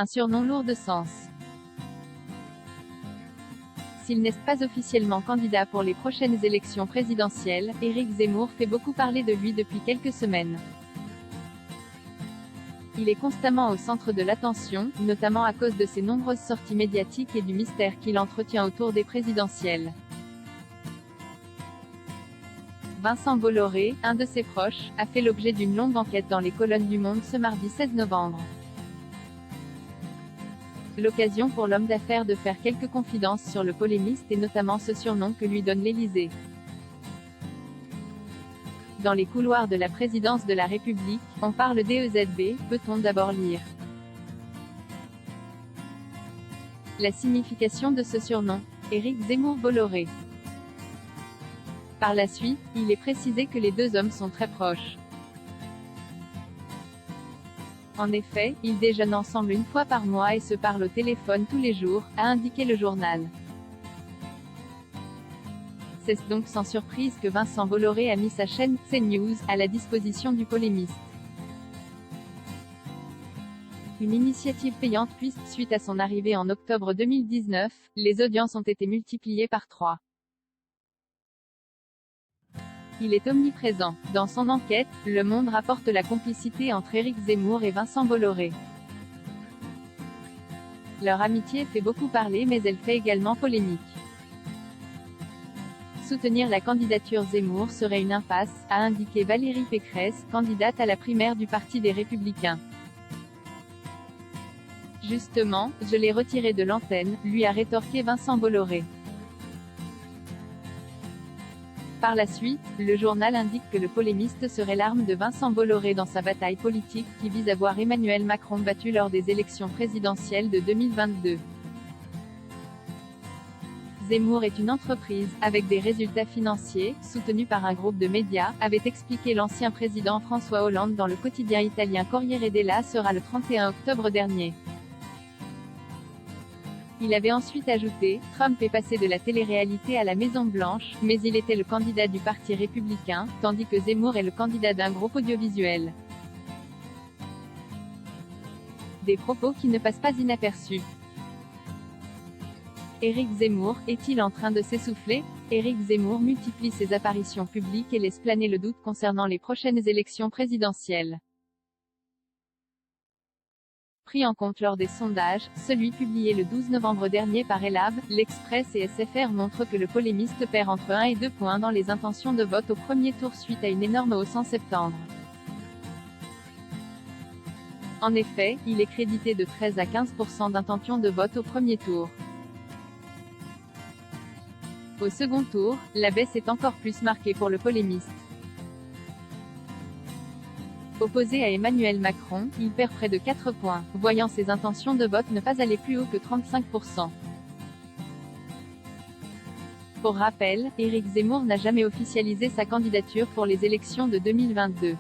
un surnom lourd de sens. S'il n'est pas officiellement candidat pour les prochaines élections présidentielles, Éric Zemmour fait beaucoup parler de lui depuis quelques semaines. Il est constamment au centre de l'attention, notamment à cause de ses nombreuses sorties médiatiques et du mystère qu'il entretient autour des présidentielles. Vincent Bolloré, un de ses proches, a fait l'objet d'une longue enquête dans les colonnes du Monde ce mardi 16 novembre. L'occasion pour l'homme d'affaires de faire quelques confidences sur le polémiste et notamment ce surnom que lui donne l'Élysée. Dans les couloirs de la présidence de la République, on parle d'EZB, peut-on d'abord lire. La signification de ce surnom. Éric Zemmour Bolloré. Par la suite, il est précisé que les deux hommes sont très proches. En effet, ils déjeunent ensemble une fois par mois et se parlent au téléphone tous les jours, a indiqué le journal. C'est donc sans surprise que Vincent Bolloré a mis sa chaîne CNews à la disposition du polémiste. Une initiative payante puisque, suite à son arrivée en octobre 2019, les audiences ont été multipliées par 3. Il est omniprésent. Dans son enquête, Le Monde rapporte la complicité entre Éric Zemmour et Vincent Bolloré. Leur amitié fait beaucoup parler mais elle fait également polémique. Soutenir la candidature Zemmour serait une impasse, a indiqué Valérie Pécresse, candidate à la primaire du Parti des Républicains. Justement, je l'ai retiré de l'antenne, lui a rétorqué Vincent Bolloré. Par la suite, le journal indique que le polémiste serait l'arme de Vincent Bolloré dans sa bataille politique qui vise à voir Emmanuel Macron battu lors des élections présidentielles de 2022. Zemmour est une entreprise, avec des résultats financiers, soutenue par un groupe de médias, avait expliqué l'ancien président François Hollande dans le quotidien italien Corriere della Sera le 31 octobre dernier. Il avait ensuite ajouté, Trump est passé de la télé-réalité à la Maison-Blanche, mais il était le candidat du Parti républicain, tandis que Zemmour est le candidat d'un groupe audiovisuel. Des propos qui ne passent pas inaperçus. Éric Zemmour, est-il en train de s'essouffler? Éric Zemmour multiplie ses apparitions publiques et laisse planer le doute concernant les prochaines élections présidentielles. Pris en compte lors des sondages, celui publié le 12 novembre dernier par Elab, l'Express et SFR montre que le polémiste perd entre 1 et 2 points dans les intentions de vote au premier tour suite à une énorme hausse en septembre. En effet, il est crédité de 13 à 15% d'intention de vote au premier tour. Au second tour, la baisse est encore plus marquée pour le polémiste. Opposé à Emmanuel Macron, il perd près de 4 points, voyant ses intentions de vote ne pas aller plus haut que 35%. Pour rappel, Éric Zemmour n'a jamais officialisé sa candidature pour les élections de 2022.